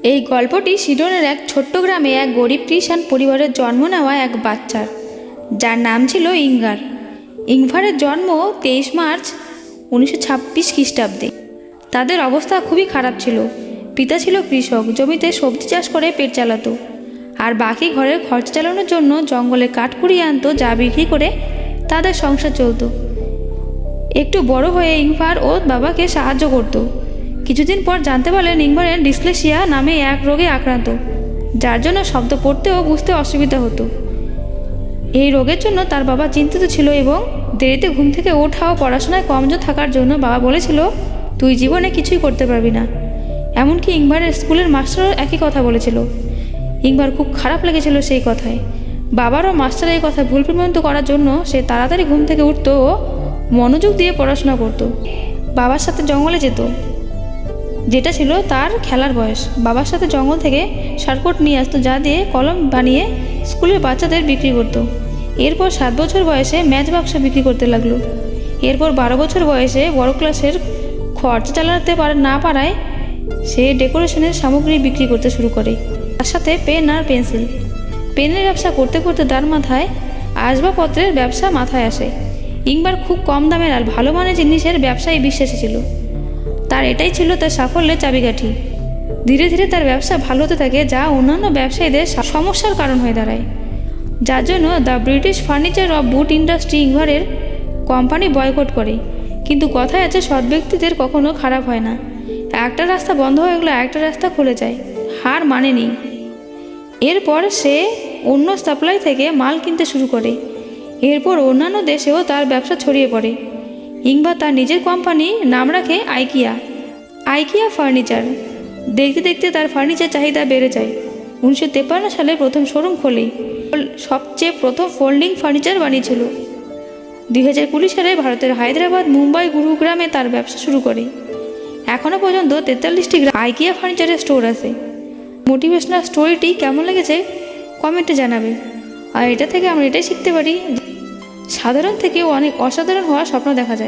এই গল্পটি সিডনের এক ছোট্ট গ্রামে এক গরিব খ্রিস্টান পরিবারের জন্ম নেওয়া এক বাচ্চার, যার নাম ছিল ইঙ্গার। ইঙ্গারের জন্ম 23 মার্চ 1926 খ্রিস্টাব্দে। তাদের অবস্থা খুবই খারাপ ছিল। পিতা ছিল কৃষক, জমিতে সবজি চাষ করে পেট চালাতো, আর বাকি ঘরের খরচা চালানোর জন্য জঙ্গলে কাঠ কুড়িয়ে আনতো, যা বিক্রি করে তাদের সংসার চলত। একটু বড় হয়ে ইঙ্গার ওর বাবাকে সাহায্য করত। কিছুদিন পর জানতে পারলেন ইঙ্গারের ডিসলেক্সিয়া নামে এক রোগে আক্রান্ত, যার জন্য শব্দ পড়তে ও বুঝতে অসুবিধা হতো। এই রোগের জন্য তার বাবা চিন্তিত ছিল এবং দেরিতে ঘুম থেকে ওঠা ও পড়াশোনায় কমজোর থাকার জন্য বাবা বলেছিল, তুই জীবনে কিছুই করতে পারবি না। এমনকি ইঙ্গারের স্কুলের মাস্টারও একই কথা বলেছিল। ইঙ্গার খুব খারাপ লেগেছিল সেই কথায়। বাবারও মাস্টার এই কথা ভুল প্রমাণিত করার জন্য সে তাড়াতাড়ি ঘুম থেকে উঠত ও মনোযোগ দিয়ে পড়াশোনা করত। বাবার সাথে জঙ্গলে যেত, যেটা ছিল তার খেলার বয়স। বাবার সাথে জঙ্গল থেকে শার্কট নিয়ে আসতো, যা দিয়ে কলম বানিয়ে স্কুলের বাচ্চাদের বিক্রি করত। এরপর 7 বছর বয়সে ম্যাচ বাক্স বিক্রি করতে লাগলো। এরপর 12 বছর বয়সে বড় ক্লাসের খরচা চালাতে না পারায় সে ডেকোরেশনের সামগ্রী বিক্রি করতে শুরু করে, তার সাথে পেন আর পেন্সিল। পেনের ব্যবসা করতে করতে তার মাথায় আসবাবপত্রের ব্যবসা মাথায় আসে। ইঙ্গার খুব কম দামের আর ভালো মানের জিনিসের ব্যবসায় বিশ্বাসী ছিল। তার এটাই ছিল তার সাফল্যের চাবিকাঠি। ধীরে ধীরে তার ব্যবসা ভালো হতে থাকে, যা অন্যান্য ব্যবসায়ীদের সমস্যার কারণ হয়ে দাঁড়ায়, যার জন্য the British furniture of boot industry ইঙ্গারের কোম্পানি বয়কট করে। কিন্তু কথায় আছে, সৎ ব্যক্তিদের কখনো খারাপ হয় না। একটা রাস্তা বন্ধ হয়ে গেলে একটা রাস্তা খুলে যায়, হার মানেনি। এরপর সে অন্য সাপ্লাই থেকে মাল কিনতে শুরু করে। এরপর অন্যান্য দেশেও তার ব্যবসা ছড়িয়ে পড়ে। ইঙ্গার তার নিজের কোম্পানি নাম রাখে আইকিয়া ফার্নিচার। দেখতে দেখতে তার ফার্নিচার চাহিদা বেড়ে যায়। 1953 সালে প্রথম শোরুম খোলে। সবচেয়ে প্রথম ফোল্ডিং ফার্নিচার বানিয়েছিল। 2020 সালে ভারতের হায়দ্রাবাদ, মুম্বাই, গুরুগ্রামে তার ব্যবসা শুরু করে। এখনও পর্যন্ত 43টি আইকিয়া ফার্নিচারের স্টোর আছে। মোটিভেশনাল স্টোরিটি কেমন লেগেছে কমেন্টে জানাবে। আর এটা থেকে আমরা এটাই শিখতে পারি, সাধারণ থেকেও অনেক অসাধারণ হওয়ার স্বপ্ন দেখা যায়।